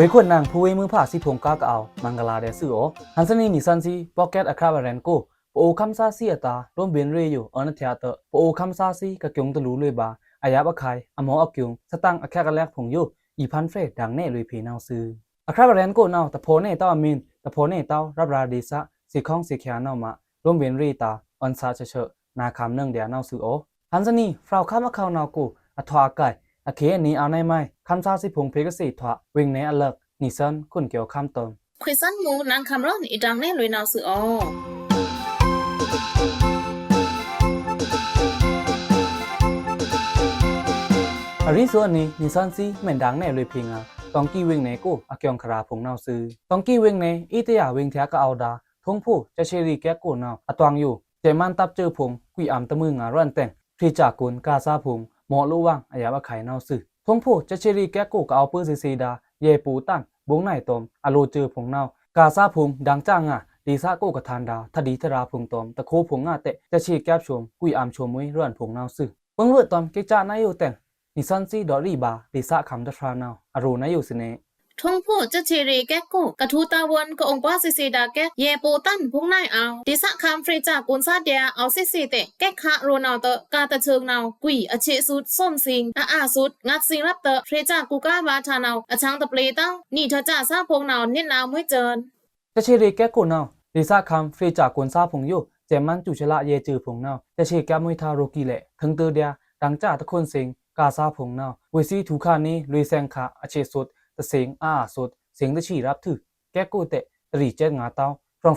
เวคนนางผู้เวมือผ่าสิพงกากเอามังกลาเดสือโอฮันสนีนิสันซีพ็อกเก็ตอะคราบารันโกปโอคัมซาซีอตาร่วมเบียนเรยูออนเทียเตอร์ปโอคัมซาซีกะกยงตะลูเลยบาอายาบะไคอมออะกยงสตังอะแคกะแลกผงยูอีพันเฟรดังเน่ลุยเพนาวซืออะคราบารันโกนาวตะโพเน่ตามินตะโพเน่ตารับราดิซะสิข้องสิเขียนาวมาร่วมเบียนเรตาออนซาเฉนาคำเนืองเดียนาวซือโอฮันสนีฟราวคามะขาวนาวกูอะทวากายอะเคนี้เอาในไม้คัมซาสิพงเพกสิทวะวิงเนอะเลิกนิสันคุณเกี่ยวคำตนควิสันมูนางคำร้อนอีดังแน่เลยนาวสือออาริส่วนนี้นิสันซีเหมือนดังแน่เลยพิงาตองกี้วิ่งเนกูอาเกียงคราพงนาวซือตองกี้วิ่งเนอีเตียวิ่งเทียก็เอาดาทงผู้จะเชรีแกกูนาวอตวงอยู่เจมันตับเจอพงกุยอำตะมืองาร่อนแต่งพรีจากกุนกาซาพงหมอลู่ว่างอายาบะไข่นาวซือทงผู้จะเชรีแกกูก็เอาปื้อซีดาเยปูตันบงไหนตมอโลเจอพงนาวกาซาพงดังจ้างอ่ะดีซาโกกะทานดาทดีทราพงตอมตะโคพงงาเตะจะชีแกบชมกุยอำชมมวยร่อนพงนาวซือเบิ่งเวตอมเกจานายอยู่แต่งนิสันซีดอรีบาดีซาคำตะทรานาวอรูนายอยู่สิเนทงผู้จะเชรีแกกูกระทูตาวนก็องค์ป้าซีดาแกเยโปตันพุ่งนายเอาดิสะคำฟรีจากกุนซาเดียเอาซีเตะแกคะโรนาวเตกาตะเชิงนาวกุยอเชสุดส้มสิงอาสุดงัดสิงรับเตฟรีจากกูก้าบาทานาวอชังตะเปลตั้งนี่เธอจ่าซาพงนาวเน้นนาวไม่เจินจะเชรีแกกูนาวดีซาคำฟรีจากกุนซาพงอยู่เจมันจุชละเยจือพงนาวจะเชแกมวยทาโรกีเละถึงเตอเดียดังจ่าตะคนสิงกาซาพงนาวเวซีถูกขานี้ลุยแซงขาอเชสุดตะสิงสุดเสียงตะชีรับถือแกกูเตะตรีเจ็ดงาเต้า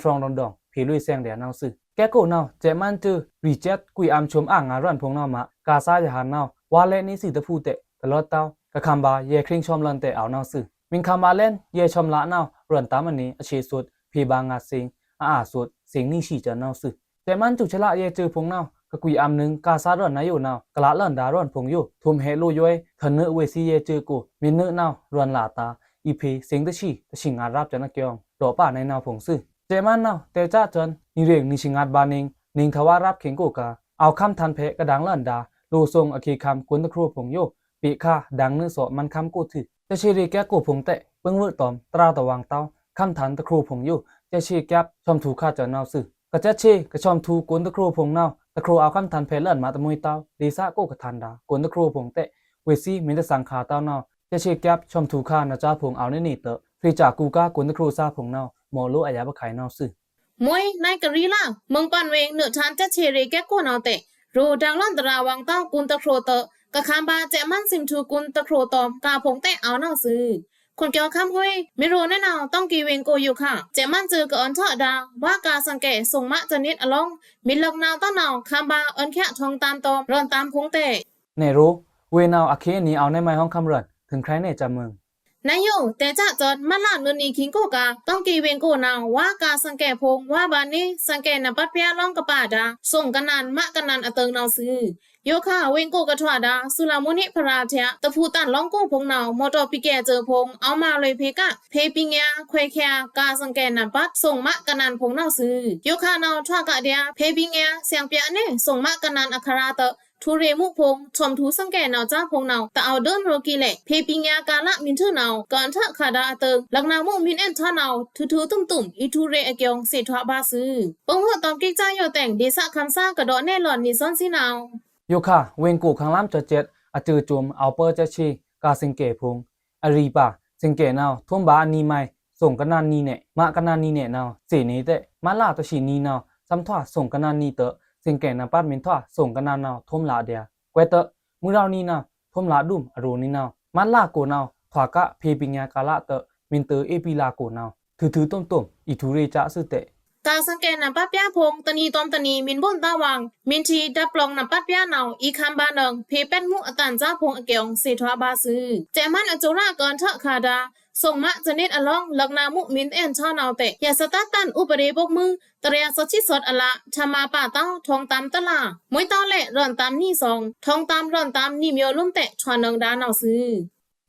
ฟรองดองผีลุยแซงเดียนาวซึแกกูนาวเจมันจือรีเจ็ดกุยอำชมงารันพงนาวมากาซาจะหานาววาเลนี่สิตะพูเตะตลอดเต้ากะคำบาเยคริงชอมลันเตะเอานาวซึมิงคำบาเล่นเยชอมละนาวรวนตามอันนี้อเชสุดผีบางงาสิงสุดเสียงนี่ชีจะนาวซึเจมันจุชละเยจือพงนาวกะกุยอำนึงกาซาร่อนนายอยู่นาวกะละลันดาร่อนพงอยู่ทุมเฮลุย้อยทนเนเวซีเยจือกูมินเนนาวรวนลาตาอีเพเสียงตะชีตะชิงอารับจันนักยองดอป่าในนาวผงซื่อเจมันนาวเตจ้าจนนิเรงนิชิงอาบานิงนิงทว่ารับเข็งกูกาเอาคำทันเพกระดังลันดาลูทรงอคีคำกุนตะครูผงโยปีค่าดังเนื้อสอมันคำกูถือจะชีรีแกกูผงเตะเบิ้งเวตอมตราตะวางเต้าคำทันตะครูผงโยจะชีแกบชอมถูค่าจะนาวซื่อกะจะชีกะชอมถูกุนตะครูผงนาวตะครูเอาคำทันเพลันมาตะมวยเต้าดีซากูกะทันดากุนตะครูผงเตะเวซีมินตะสังขาเต้านาวจะเชแกบชมถูกค่านะจ้าพงเอาในนี่เตอฟรีจากกูก้ากุนตะครูซาพงนาวหมอรู้อายาบะไข่นาวซื่อมวยนายกะรีล่าเมืองปันเวงเนื้อชานจะเชรีแกกูนาวเตะรูดังล่อนตราวังเต้ากุนตะโครเตกะคำบาเจมันสิงทูกุนตะโครตอมกาพงเตะเอานาวซื้อคนเกี่ยวคำห้วยไม่รู้แน่นาวต้องกีเวงโกอยู่ค่ะเจมันเจอกับอันทอดาว่ากาสังเกตส่งมะจะนิดอลองมิลักนาวต้นนาวคำบาอันแค่ทองตามตอมรอนตามพงเตะเนรู้เวนาวอาเคนี้เอาในไม้ห้องคำรันถึงใครเนจาเมืองนายโยแต่จะจอดมันละเงินอีคิงโกกาต้องกีเวงโกนาวว่ากาสังเกตพงว่าบานนี้สังเกตนปัดเปียล่องกระป่าดาส่งกันนานมะกันนานอเติงนาวซื้อโยค่ะเวงโกกระถวดาสุลามุนิพราเทะตะพูตันล่องโกพงนาวมอตอปิแกเจอพงเอามาเลยเพกะเพปิงยาควแคกาสังเกตนปัดส่งมะกันนานพงนาวซื้อโยค่ะนาวทวากะเดียเพปิงยาเสียงเปียเนส่งมะกันนานอัคราเตทูเรมุพงชมทูสังเกตนาวจ้าพงนาวแต่เอาเดินโรกีเละเพปิงยากาละมินทือนาวก่อนทะขาดาเติงลักนามุมินเอ็นท่านาวทูตุ่มอีทูเรอเกียงเสทวบาซื้อปงหัวตอมกิ๊กจ้าโยแต่งดีสะคำซ่ากระดอแน่หล่อนนิซอนสินาวโยค่ะเวนกูขังล้ำจะเจ็ดอาจือจุมเอาเปอร์จะชีกาสิงเกพงอารีป่าสิงเกนาวทุ่มบาอันนี้ไม่ส่งกันนานนี้เน่มากันนานนี้เน่นาวสีนี้เตะมาลาตะชีนี้นาวซ้ำทว่าส่งกันนานนี้เตอสิงเกนปัดมินทว่าส่งกันนานาวทุ่มลาเดียเกวเตอมือเรานี่นาวทุ่มลาดุมอรูนี่นาวมาลาโกนาวถวากะเพปิญญากาละเตอมินเตอเอปิลาโกนาวถือต้มอีทูเรจะซื้อเตะกาสังเกตนปัดเปียพงตนีตอมตนีมินบนตาวังมินทีดับปลองนปัดเปียนาวอีคำบานังเพเป็นมุอตันจ้าพงอเกียงเสทวบาซื้อแจมันอจุราก่อนทะขาดาส่งมะจะนิดอลองลักนามุมินเอ็นชานาวเตะอย่าสตาตันอุปเรบกมือตระยาสชิสดอละชามาป่าเต้าทองตามตะลามวยเต้าเละร่อนตามนี่สองทองตามร่อนตามนี่เมียวลุ่มเตะชวนนงดานาวซื้อ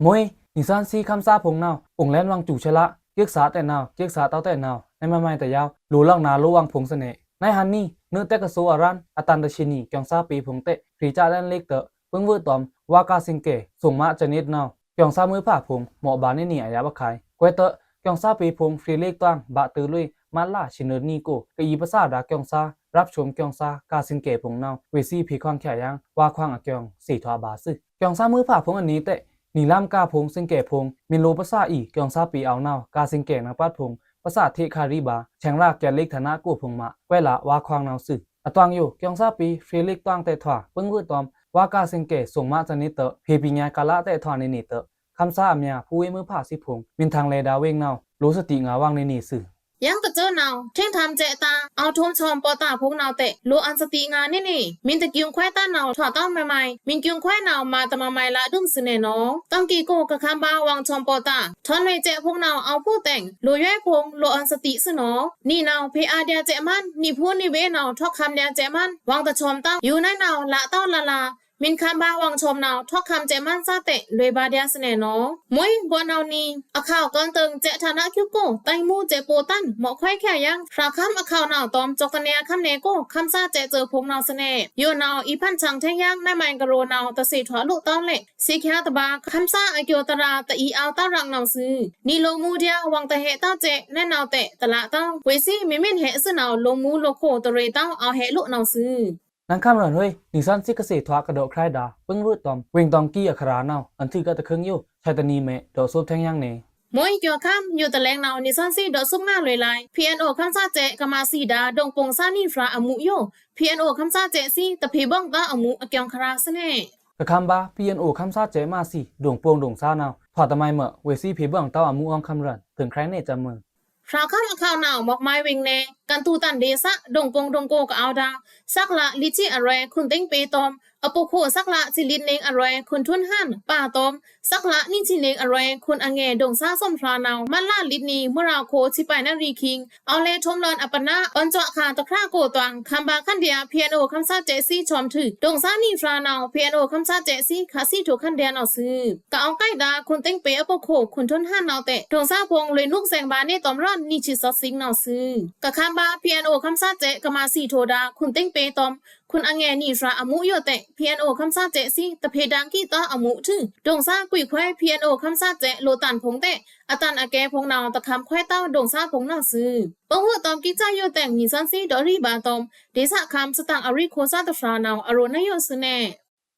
มวยนิสันซีคำซาพงนาวองแลนวังจูชละเกียกษาแต่นาวเกียกษาเต้าแต่นาวในมาไม่แต่ยาวรูล่องนาลูวังพงเสน่ในฮันนี่เนื้อเตกโซอารันอตันตชินีเกียงซาปีพงเตะพรีจาแลนเล็กเตอเพิ่งเวอร์ตอมวากาซิงเกส่งมาจะนิดนาว กยองซามือผ่าพงหมอบานนี่อายาบะไข่กวยเตะกยองซาปีพงฟรีเล็กตั้งบะตือลุยมาล่าชินเนอร์นี่โกกะอีภาษาดากยองซารับชมกยองซากาซินเกพงนาวเวซี่พีควางแขยังว่าควางอะกยองสี่ทอบาซึกยองซามือผ่าพงอันนี้เตะนีลามกาพงซิงเกพงมินโลภาษาอีกยองซาปีเอานาวกาซินเกนางปัดพงภาษาเทคาริบาแฉงรากแกเล็กฐานะกูพงมะเวลาว่าควางนาวซึอะตวงอยู่กยองซาปีฟรีเล็กตั้งแต่ถวาเปิ้งวืดตอมว่ากาซินเกส่งมาจะนิเตเพปีญากาละแต่ถวาในนี่เตคำซาเมียผู้เวมือผ่าสิพงมินทางเลดาเวงนาวรู้สติงาว่างในนี่สื่อยังกระเจ้าเนาเท่งทำเจตาเอาทมชอมปอตาพงนาวเตะโลอันสติงานนี่มินตะกิวควายตาเนาถอดต้องใหม่ๆมินกิวควายเนามาตะมาใหม่ละดุ้มสเนน้องต้องกีโกกะคำบาวางชอมปอตาทอนเลยเจพงเนาเอาผู้แต่งโลย้อยพงโลอันสติสนอนี่เนาเพอาเดียเจมันนี่พูดนี่เวเนาทอกคำเดียเจมันวางตะชอมเต้าอยู่ในเนาละเต้าละมินคำบาวังชมนาวทอกคำเจมันซาเตะเลยบาเดียสเนนอมวยบัวนาวนีอาข่าวกันตึงเจฐานะคิวโกไตมูเจโปตันหมอควายแค่ยังฟราคำอาข่าวนาวตอมจกตะเนียคำเนโกคำซาเจเจอพงนาวสเนโยนาวอีพันชังแท่งยังในมันกะโรนาวตะสีถอลุต้าเละสีแค่ตะบาคำซาอเกียวตราตะอีเอาต้ารังนาวซื้อนี่โลมูเดียวังตะเหต้าเจแน่นาวเตะตะละเต้าเวซี่มิมินเหซึนาวโลมูโลโคตะเรเต้าเอาเหลุนาวซื้อนังคำรอนเฮ้ยนิสันซิกเกษตรทวากระโดดคลายดาเปิ้งรูดตอมเวงตองกี้อัคราเนาอันที่ก็ตะเคิงอยู่ชายตานีเมดอกซุบแทงยังเนมวยเกี่ยวข้ามอยู่ตะแลงนาวนิสันซีดอกซุกหน้าลอยลาย PNO คำซาเจกมาซีดาดงปงซานี่ฟราอมุโย PNO คำซาเจซีตะพีบ้องตาอมุอเกียงคราสเน่กะคำบา PNO คำซาเจมาสิดวงโปงดวงซาเนาถอดตะไมเมอเวซี่ผีเบื้องเต้าอมุอองคำรันถึงใครเนจำมือฟราข้ามข่าวหนาวบอกไม้เวงเนกันตูตันเดซะดงปงดงโกกเอาดาสักละลิจิอะไรคุณเต็งเปตอมอปุโคสักละสิลินเนงอะไรคุณทุนหันป่าตอมสักละนี่ชิเนงอะไรคุณอังเงดงซาส้มพลานาวมันล่าลิดนีเมื่อราโคชิไปนารีคิงเอาเลทมลอนอปนาอันเจาะคาตะคราโกตวังคำบาคันเดียพียโอคำซาเจซี่ชอมถือดงซานี่ฟลานาวพียโอคำซาเจซี่คาซี่ถูกคันเดียนเอาซื้อกะเอาใกล้ดาคุณเต็งเปอปุโคคุณทุนหันนาวเตะดงซาพงเลยลูกแสงบาเนตอมร้อนนี่ชิซอซิงนาวซื้อกะคำบาพียโอคำซาเจกะมาสีโทดาคุณเต็งเปตอมคุณอังเงนี่ฟราอมุโยเตะ PNO คำซาเจซี่ตะเพดังกี้ต้ออมุถือดงซากุยควาย PNO คำซาเจโลตันพงเตะอตันอแกพงนาวตะคำควายเต้าดงซาพงนาวซื้อปงหัวตอมกิจ้าโยแต่งนิซันซีดอรีบาตอมเดซะคำสตังอริโคซาตะฟรานาวอโรนายโยสเน่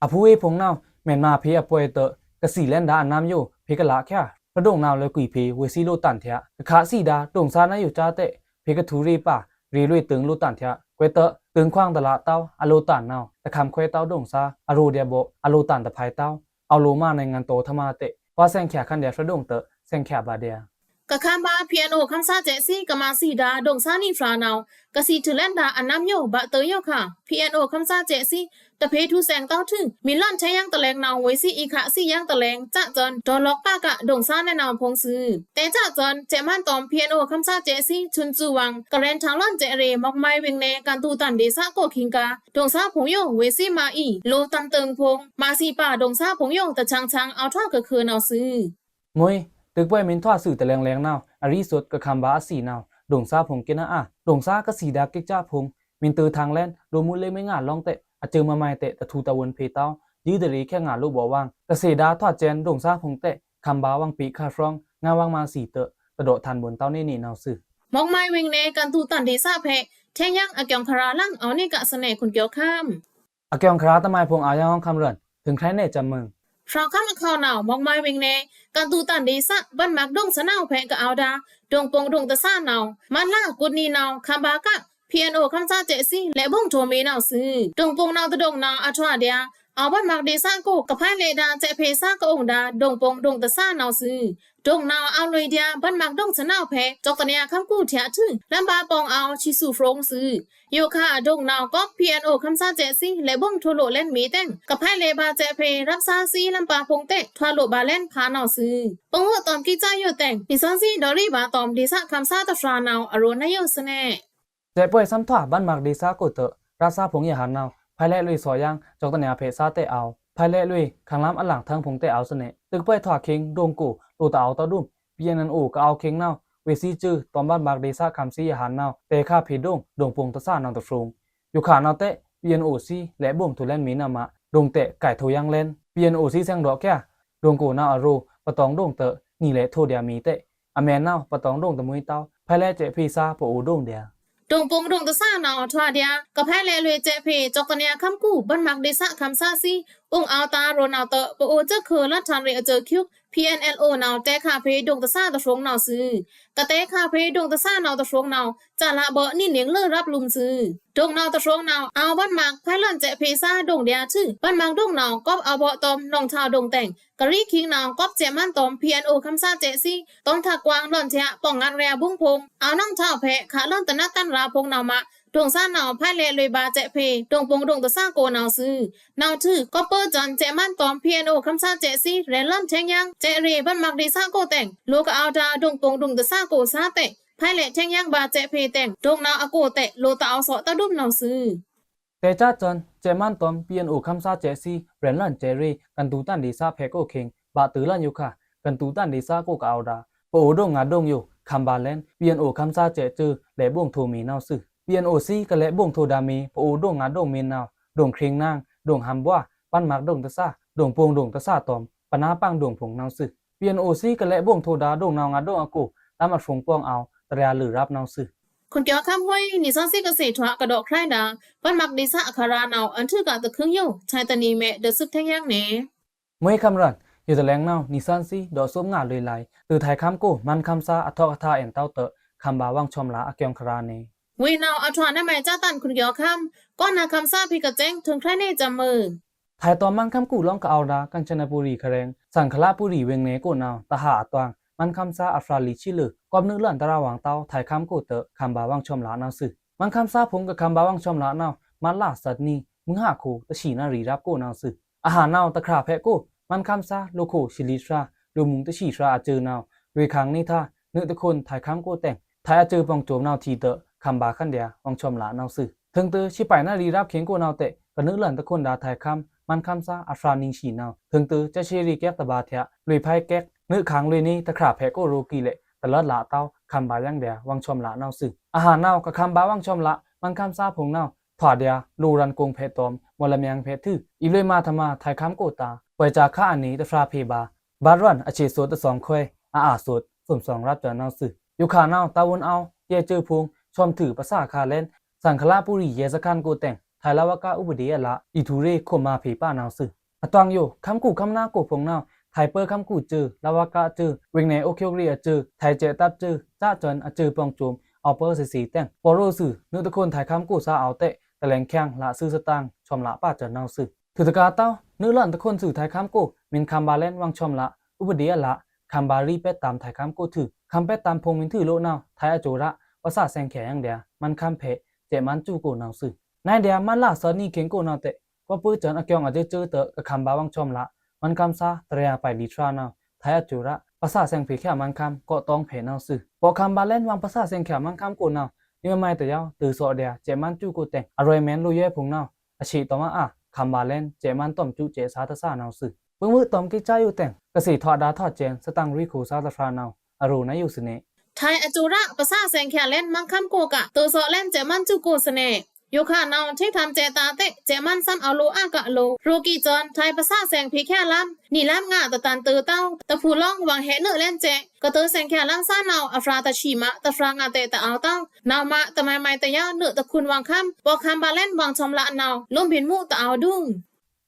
อผู้เวพงนาวแม่นมาเพอป่วยเตะกะสีแลนดาอันน้ำอยู่เพกะละแค่พระดงนาวเลยกุยเพเวซี่โลตันเถะกะขาสีดาดงซานาอยู่จ้าเตะเพกะทูรีป่ารีลุยตึงโลตันเถะกวยเตะตึงควางตะละเต้าอโลตันนาวตะคำควายเต้าดงซาอโรเดียโบอโลตันตะไพเต้าเอาโลมาในงานโตธรรมาเตะว่าแซงแขคันเดียพระดงเตะแซงแขบาเดียกะคำบา PNO คำซาเจซี่กะมาซีดาดงซานี่ฟรานาวกะซีถือแลนดาอันน้ำโยบะเตยโยค่ะ PNO คำซาเจซี่ตะเพทูแสงเต้าถึงมีล่อนใช้ยังตะแลงนาวไว้ซี่อีคะซี่ยังตะแลงจะจอนดอล็อกป้ากะดงซาแนะนาวพงซื้อแต่จะจอนเจมันตอม PNO คำซาเจซี่ชุนจูวังกะแรนทางล่อนเจเรมอกไม้เวงเนกันตูตันเดซาโกคิงกาดงซาพงโยไว้ซี่มาอีโลตันเติงพงมาซีป่าดงซาพงโยตะชังเอาท่อกะคืนเอาซื้อมวยตึกป่วยมินทอดสื่อแต่แรงๆนาวอริสุดกะคำบาสีนาวดงซาพงเกนะดงซากะสีดากิจ้าพงมินตือทางแลนโลมุเลไม่งานลองเตะอาเจอมาไม่เตะตะทูตะวนเพเต้ายืดเดรีแค่งานลูกบ่ว่างกะเสดาทอดเจนดงซาพงเตะคำบาวังปีคาฟรองงาวังมาสีเตะตะโดทันบนเต้านี่นาวสื่อมองไม้เวงเนกันตูตันเดซาเพแท่งยังอเกียงคาราลังเอานี่กะเสน่คุณเกี่ยวข้ามอเกียงคราตะไมพงอายังห้องคำเรือนถึงใครเนจำมึงฟราวข้ามข่าวหนาวมองไม้เวงเนกันตูตันเดซะบันมักดงสนาวแพงกะเอาดาดงปงดงตะซ่าหนาวมันล่ากุดนีหนาวคำบากะ PNO คำซาเจซี่และบงโทเมนาวซื้อดงปงนาวตะดงนาวอัทวาเดียเอาบันมักเดซ่าโกกับไพ่เลดาเจเพซ่ากะองดาดงปงดงตะซ่านาวซื้อดงนาวเอาเลยเดียบันมักดงสนาวแพจอกตะเนียคำกู้เถียถึงลำบาปองเอาชิสูฟรงซื้อโยคาดงนาวก็ PNO คำซาเจซี่และบงโทโลเล่นมีเต้งกับไพ่เลบาเจเพรับซาซีลำปาพงเตะทวาโลบาเล่นพานาวซื้อปงหัวตอมกิจ้าโยแต่งนิซันซีดอรี่บาตอมดิซะคำซาตะฟรานาวอโรนายโยสเน่เจ็บป่วยซ้ำถวาบ้านมักดีซาโกเตอราซาพงยาหันนาวภายแลลุยสอยังจอกตะเนียเพซาเตเอาภายแลลุยขังล้ำอันหลังทางพงเตเอาเสน่ตึกป่วยถอดเค็งดงกูโลตาเอาตอดุมเปียนันอูก็เอาเค็งนาวเวซีจื้อตอมบ้านมักดีซาคำซียาหันนาวเตค่าผีดงดงปงตะซ่านาวตะฟรงอยู่ขานาวเตเปียนอูซีและบ่มทุเล่นมีนามาดงเตะไก่โทยังเล่นเปียนอูซีแซงดอกแก่ ดงโกนาอโรปะตองดงเตะนี่แหละโทเดียมีเตะอแมนนาวปะตองดงตะมุยเต้าภายแลเจพีซาปะโอดงเดีย ดงปงดงตะซ่านาทวาเดียก็แพ้เลเลยเจเพจอกตะเนียคำกู้บันมักเดซะคำซาซีองเอาตาโรนาเตปโอเจอคือลัดทันเรเจอคิว PNLO นาวแต่คาเพดงตะซ่าตะฟงนาวซื้อกะแต่คาเพดงตะซ่านาวตะฟงนาวจะละเบนี่เหนียงเลิรับลุมซื้อดงนาวตะฟงนาวเอาบันมักไพลันเจเพซาดงเดียชื่อบันมักดงนาวก็เอาเบาตอมนองชาวดงแต่งกะรีคิงนาวก็เจมันตอม PNO คำซาเจซีต้องถักกวางหล่อนเทะป้องงัดแรบุ้งพงเอานั่งชาวแพะขาล่อนตะนัดตันราพงนาวมะดงซ่านาวไพ่เลเลยบาเจเพดงปงดงตะซ่าโกนาวซื้อนาวชื่อก็เปิดจันเจมันตอม PNO คำซาเจซีเรนล่ำเชงยังเจเรบันมักดีซ่าโกแต่งลูกเอาดาดงปงดงตะซ่าโกซาเตะไพ่เลเชงยังบาเจเพแต่งดงนาวอโกเตะโลตาเอาสอตะดุมนาวซื้อแต่จ้าจนเจมันตอมเปียนโอคำซาเจซีเรนลันเจเรกันตูตันดีซาเพโกเคงบาตือลันอยู่ค่ะกันตูตันดีซาโกกเอาดาปโอดงงาดงอยู่คัมบาเลนเปียนโอคำซาเจจือและบ่วงโทมีนาวซื้อเปียนโอซีกะและบ่วงโทดามีปโอดงงาดงมีนาวดงเครงนางดงฮัมบัวปันมักดงตะซาดงปงดงตะซาตอมปนาปังดงผงนาวซื้อเปียนโอซีกะและบ่วงโทดาดงนาวงาดงอโกตามอัดฟงปองเอาตะยาหรือรับนาวซื้อคนเกี่ยวข้ามห้วยนิสันซีเกษตรกระดอกไคร่ดาบันมักดีซ่าอัคารานาวอันถือกะตะครึ่งอยู่ชายตะนีเมเดซึกแท่งยังเนเมื่อคำรันอยู่แต่แรงเน่านิสันซีดอกส้มงาเลยไหลตือไทยคำกูมันคำซาอัทอกอัทาเอ็นเต้าเตะคำบาวังชอมลาอเกียงคราเนเวนาวอัทวานได้ไหมจ้าตันคุณเกี่ยวข้ามก้อนนาคำซาพิกะเจ้งถึงใครเนจำมือไทยตอนมันคำกูร้องกะเอาดากัญชนบุรีคะแรงสังขละปุรีเวงเนโกนาวตาหาอัตวังมันคำซาอัฟราลีชิลือกอบนึกเลื่อนตาราวังเต้าไทยคำกูเตะคำบาวังชอมลานาซึมันคำซาผมกับคำบาวังชอมลานาวมันลาสัตนีมึงหาโคตะฉีนารีรับโกนาวซึอาหารนาวตะคราแพะโกมันคำซาโลโคชิลิทราดูมุงตะฉีทราอาเจอนาวเวคังนี่ท่าเนื้อตะคนไทยคำโกแต่งไทยอาเจอปองโจมนาวทีเตะคำบาขันเดียวังชอมลานาวซึถึงเตอชิไปนารีรับเขียงโกนาวเตะกนึกเลื่อนตะคนดาไทยคำมันคำซาอัฟรานิงฉีนาวถึงเตอจะเชรีแก๊กตะบาเทะลุยไพ่แก๊กเนื้อขังลุยนี้ตะคราแพะโกโรกีเละตลอดละเต้าคำบายังเดียวังชอมละนาวซึอาหารนาวกับคำบาวังชอมละมันคำซาผงนาวถอดเดียลูรันกงเพตอมมลเมียงเพทืออีเลยมาธรรมาไทยคำโกตาปวยจากข้าอันนี้ตะฟราเพบาบารันอเชสวดตะสองควยอาสวดสมสองรับจานาวซึอยู่ขานาวตาวนเอาเยเจอพงชอมถือภาษาคาเล่นสังขละปุรีเยสกันโกแต่งไทยละวะกาอุบดียละอีทูเรโคมาเพป้านาวซึอตวังโยคำกูคำนาโกพงนาวไทยเปอร์คำกูเจอละวะกาเจอเวงเนโอเคียวเรียเจอไทยเจตับเจอจ้าจนอเจอปองโจมเอาเปอร์สีแต่งปอโรซึนึกตะคนไทยคำกูซาเอาเตะตะแหลงแข้งละซื้อสตางชอมละป้าจนนาวซึถือตะกาเต้าเนื้อหลั่นตะคนสื่อไทยคำกูมินคำบาเลนวังชอมละอุบดียละคำบารีเป็ดตามไทยคำกูถือคำเป็ดตามพงมินถือโลนาวไทยอโจระภาษาแซงแขยังเดียมันคำเพเจมันจูโกนาวซึนายเดียมันละสนีเข็งโกนาวเตะก็ปื้อจนอเกียงอาจจะเจอเตะกับคำบาวังชอมละมันคำซาตระยาไปลิทรานาวไทยอโจระภาษาแซงเพแค่มันคำก็ต้องเพนาวซึพอคำบาเลนวังภาษาแซงแขมันคำโกนาวนี่ไม่แต่ยาวตือโซเดียเจมันจูโกแต่งอร่อยแมนลุยเย่พงนาวอาชีต่อมาคำบาเลนเจมันต้มจูเจสาตสานาวซึเพิ่งมือต้มกิจอยู่แต่งกษีทอดดาทอดเจนสตังริคูซาตฟรานาวอรูนายอยู่สเนไทยอจูระภาษาแซงแคเล่นมังคำโกกะตัวโซเล่นเจมันจูโกสเนโยคานาวที่ทำเจตาเตะเจมันซ้ำเอาโลอากะโลโรกีจอนไทยภาษาแซงพีแค่ล้ำนี่ล้ำงาตะตันเตอเต้าตะผู้ล่องวางเฮเนอเล่นเจก็เตอแซงแค่ล้ำซ่านาวอัฟราตะชีมะตะฟรางาเตตะเอาเต้านาวมะตะไม่ตะยาเนื้อตะคุณวางคำบอกคำบาเล่นวางชมละนาวลุ่มผินมูตะเอาดุ้ง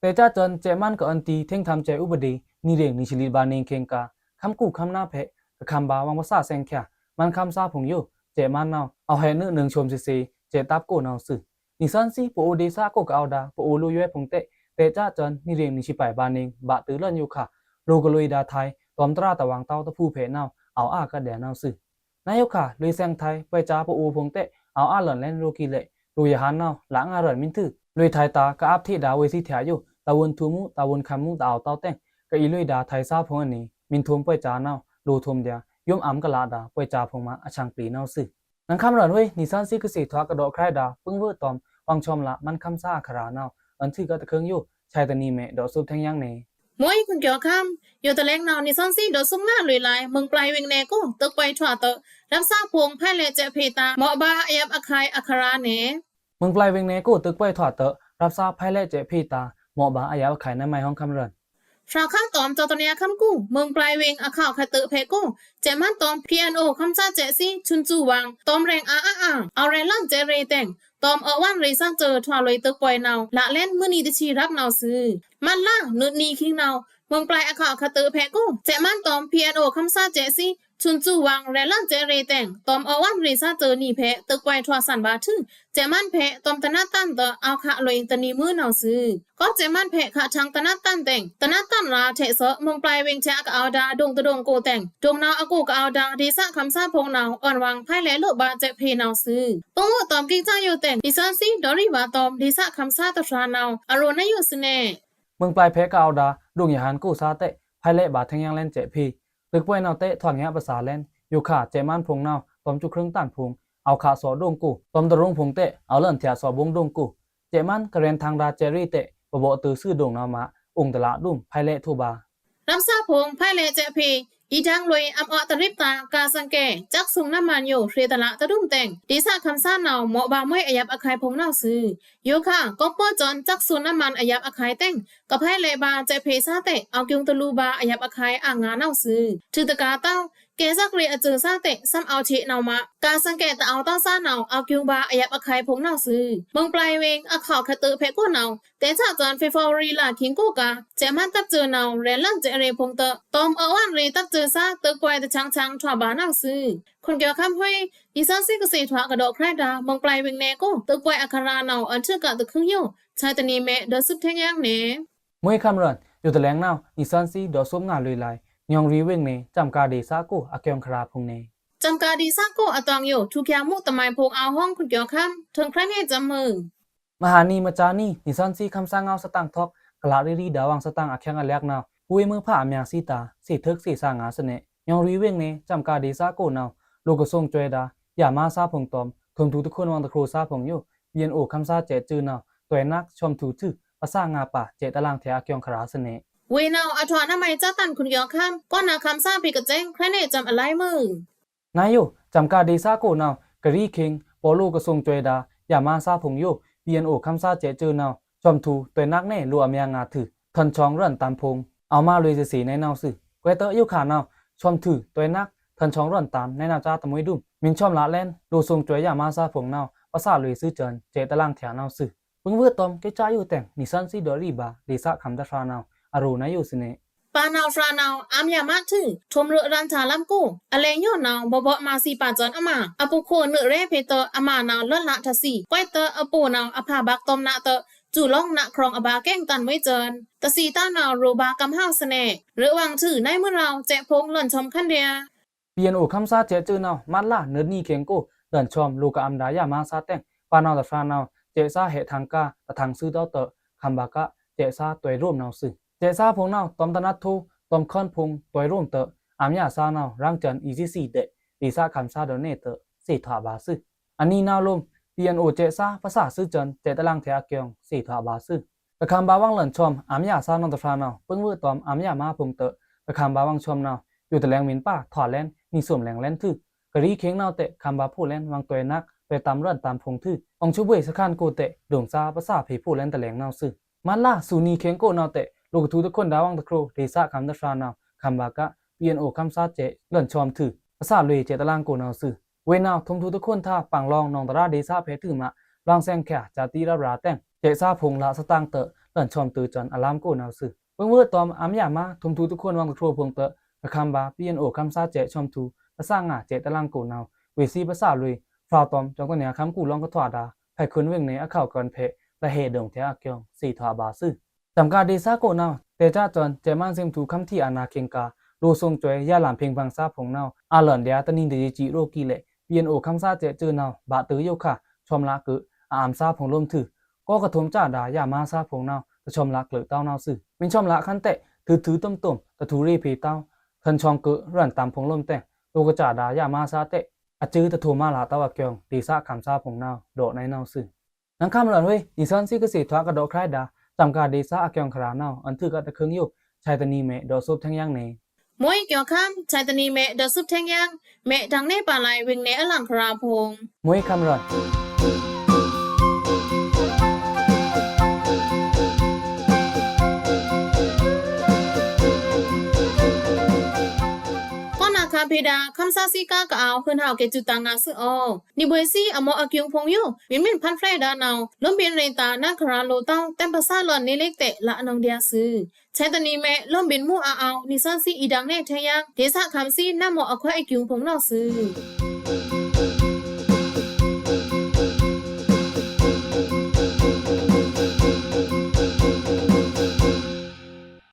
แต่จ้าจนเจมันกับอันตีเท่งทำใจอุบดีนี่เรียงนิชลิบานิงเคงกาคำกูคำหน้าเพะกับคำบาวังภาษาแซงแค่มันคำซาผงอยู่เจมันนาวเอาให้เนื้อหนึ่งชมซีเจตับโกนาวซึนิสันซีปโอเดซ่าโกกเอาดาปโอลุยเวพงเตเตจ้าจนนี่เรียงนิชิไปบานิงบะตือเล่นอยู่ค่ะโลกลุยดาไทยตอมตราตะวังเต้าตะผู้เพนาวเอากระแดนาวซึนายกค่ะลุยแซงไทยไปจ้าปโอพงเตเอาหล่อนเล่นโรกีเล่ลุยฮันนาวหลังหล่อนมินทือลุยไทยตากะอับที่ดาเวซีเถียอยู่ตะวนทูมุตะวนคำมุตะเอาเต้าแต่งกะอีลุยดาไทยซาพงอันนี้มินทวมไปจ้านาวโลทวมเดียยมอำกะลาดาไปจ้าพงมาอชังปรีนาวซึนังคำหล่อนเว้ยนิสันซีกษีทวากระโดดใครดาปึ้งเวอตอมวังชมละมันคำซาคารานาวอันที่ก็ตะเคิงอยู่ชายตะนีเมดอกซุบแทงยังเนมวยคุณเกี่ยวคำอยู่ตะแลงนาวนิสันซีโดซุ่มหน้าลุยลายมึงปลายเวงเนกูตึกไปถวาเตอรับทราบพวงไพ่เลเจเพตาเหมาะบาเอฟอคายอัคราเนมึงปลายเวงเนกูตึกไปถอดเตอรับทราบไพ่เลเจพีตาเหมาะบาอายาวไข่ในไม้ห้องคำเริน ฟราข้ามตอมจอตเนียคำกู้เมืองปลายเวงอาข่าวคาตือเพกู้เจมันตอม PNO คำซาเจซี่ชุนจูวังตอมแรงเอาแรงล่างเจเรแต่งตอมวันเรซังเจอทวาลอยตึกปล่อยนาวละเล่นมื้อนี้ติชีรับนาวซื้อมันล่านุดนีคิงนาวเมืองปลายอาข่าวคาตือเพกู้เจมันตอม PNO คำซาเจซี่ชุนจูวังแรงล่างเจเรแต่งตอมวันเรซังเจอนี่เพตึกปล่อยทวาสันบาทึเจมันเพตอมตนาตันเตอเอาขะลอยตนีมื้อนาวซื้อก็เจมันเพขะชังตนาตันแต่งตนาตันราเทเสเมืองปลายเวงแชกเอาดาดงตะดงโกแต่งดงนาวอกูกเอาดาดีซะคำซาพงนาวอ่อนวังไพ่แลโลบาเจเพนาวซื้อปงวตอมกิงจ้าอยู่แต่งดิซันซีดอริบาตอมดีซะคำซาตะทรานาวอโรนายอยู่สเนเมืองปลายเพกาวดาดงยาหันกู้ซาเตะภายเละบาททั้งยังเล่นเจพีตึกป่วยนาวเตะถอนเงี้ยภาษาเล่นอยู่ขาเจมันพงนาวตอมจุครึ่งตันพงเอาขาสอดงกูตอมตะรงพงเตะเอาเลิ่นเถียสอบงดงกูเจมันกระเรียนทางดาเจรี่เตะปะโบตือซื่อดงนาวมาองตละดุมภายเละทูบารับซาพงไพ่เลเจพีอีดังลอยอับอตริบตากาสังเกจักสุงน้ำมันอยู่เรตละตะดุ่มแต่งดีซาคำซ่านาวเหมาะบาไม่อายับอคายพงนาวซื้อโยค่ะก็ป้อจอนจักสุงน้ำมันอายับอคายแต่งกับไพ่เลบาเจเพซาเตะเอากิงตะลูบาอายับอคายอ่างงานาวซื้อถือตะกาเต้าเกซักเรียเจอซาเตะซ้ำเอาเชนาวมะการสังเกตแต่เอาต้าซ่านาวเอากิงบาอายับอคายพงนาวซื้อเมืองปลายเวงอาข่าวคาตือเพก้นาวแต่ถ้าจอนเฟฟอรีลาคิงกูกาเจมันตับเจอนาวเรลันเจเรพงเตอตอมวันเรตับเจอซาตึกไว้แต่ช้างทว่าบานาวซื้อคนเกี่ยวข้ามห้วยดิซันซี่ก็เสียถวากระดอกแครดาเมืองปลายเวงแนก็ตึกไว้อาคารานาวอันเชื่อกะตึกครึ่งโยชายตนีแม่เดอซุบแทงย่างเนมวยคำเรินอยู่ตะแลงนาวดิซันซี่ดอซุบงานลุยไลยองรีเวงเนจำกาเดซากูอาเกียงคราพงเนจำกาดีซาโกอตองโยทุกอย่างมุตะไมพงเอาห้องคุณเกี่ยวข้ามถึงใครเนี่ยจำมือมหานีมาจานีดิซันซี่คำสั่งเอาสตังทอกกลารีดาวังสตังอาเคียงอเล็กนาวปุยมือผ้าอเมียซีตาสีทึกสีสางาสเนยองรีเวงเนจำกาเดซากูนาวโลกส่งจวยดาอย่ามาซาพงตอมทนทุกคนวังตะครูซาพงโยเบียนโอคำซาเจจือนาวตัวนักชมถูชื่อภาษางาป่าเจตารางเทอาเกียงคราสเนเวนาวอัทวานามัยจ้าตันคุณเกี่ยวข้ามก็นาคำซาปีกระเจงใครเนี่ยจำอะไรมือนายโยจำกาเดซากูนาวกะรีคิงปอลูกส่งจวยดาอย่ามาซาพงโยเบียนโอคำซาเจจือนาวชมถูตัวนักเน่รัวเมียงาถือทันช่องเรื่อนตามพงเอามาเลยสีในนาวสื่อเวเตอร์ยุขานาวชมถือตัวนักทันช่องเรื่อนตามในนาวจ้าตะมวยดุมมินชอมละเล่นดูทรงจวยอย่ามาซาพงนาวภาษาเลยซื้อเจินเจตารางแถวนาวสื่อเพิ่งเวอร์ตอมเกจ้าอยู่แต่งนิสันซีดอรีบาเดซาคำตะฟรานาวอรูนายอยู่สิเนปานาวฟรานาวอามยามาถึงทมเรือรันชาลัมกูอเลโยนาวบบมาซีปาจอนอามาอปุโคเนเรเพเตออามานาวลดละทัสีก้อยเตออปูนาวอภาบักตอมนาเตอจู่ล่องนะครองอบาแก้งตันไว้เจินตะสีต้านาวโรบากำห้าวสเนหรือวังถือในเมื่อเราแจพงหล่นชมขั้นเดียเปียนโอคำซาเจจือนาวมัดละเนื้อนี่เคียงกูหล่นชมลูกอัมดายามาซาแต่งปานาวตะฟรานาวเจซาเหทางกาตะทางซื้อเต้าเตอคำบากะเจซาตัวร่วมนาวซื้อเจซาพงนาวตอมตนัดทูตอมคอนพงตัวร่วมเตออามยาซานาวร่างจันอีซีซีเดดีซาคำซาเดเนเตอสีถาบาซื้ออันนี้นาวลมเปียนโอเจซาภาษาซื้อจันเจตลังเทียเกียงสีถาบาซื้อตะคำบาวังหล่นชมอามยาซานาวตะฟรานาวเพิ่งเวอร์ตอมอามยามาพงเตอตะคำบาวังชมนาวอยู่แต่แรงมินป้าถอดแลนนี่สวมแรงแลนทื่อกะรีเคียงนาวเตะคำบาผู้แลนวังตัวนักไปตามเรื่อนตามพงทื่อองชุบเวสขันโกเตะดงซาภาษาผีผู้แลนตะแหลงนาวซื้อมันล่าสูนีเคียงโกนาวเตะลูกทุทุกคนดาวังตะครูเดซาคำตะฟรานาวคำบากะเปียนโอคำซาเจหล่นชอมถือภาษาเลยเจตารางโกนาวซื้อเวนาวทมทุกคนท่าปังลองนองตราเดซาเพถือมาลองแซงแข่จาตีรับราแต่งเจซาพงละสตางเตอหล่นชอมตือจันอารามโกนาวซื้อเพิ่งเวอร์ตอมอามยามาทมทุกคนวังตะครูพงเตอคำบาเปียนโอคำซาเจชอมทูภาษางาเจตารางโกนาวเวซีภาษาเลยฟราวตอมจงตัวเนียคำกูลองก็ถวาดาไผ่คืนเวงในอาข่าวกันเพละเหดงเทอาเกียงสีถาบาซื้อจำการเดซาโกนาวเตจ้าจนเจมันเซมทูคำที่อานาเคียงกาโลทรงจวยยาหลานเพียงพังซาพงนาวอาหล่อนเดียตนินเดจิโรกีเละเปียนโอคำซาเจจือนาวบาตือโยค่ะชมละกึอามซาพงลมถือก็กระทมจ้าดายามาซาพงนาวจะชมละกลือเต้านาวซื้อเป็นชมละขั้นเตะถือต้มตะทูรีพีเต้าทันชองกึรั่นตามพงลมแต่งโลกจ่าดายามาซาเตะอาจือตะทูมาลาตะวะเกียงดีซาคำซาพงนาวโดในนาวซื้อนังคำหล่อนเว้ยดิซันซี่ก็สิทวากระโดดคล้ายดาจำการเดซาอาเกียงครานาวอันถือกับตะเคืองอยู่ชายตนีเมดอซุบทั้งย่างเนมวยเกี่ยวข้ามชายตนีเมเดอซุบแทงย่างเมดังเนปาลายเวงเนอลังคราพงมวยคำรอน คาเพดาคำซาซิกากะเอาขึ้นเฮาเกจุตังงาซึออนิบวยซีอมออากิงพงยูมินมินพันเฟรดานาวล้มเบียนเรนตานาคราโลตองเต็มภาษาลอนนิเล็กเตละอนองเดียซือใช้ตะนีแม่ล้มเบียนมู่อาเอานิซอนซีอีดังเนเทยังเดซะคำซีนามออควาไอกิงพงนอซือ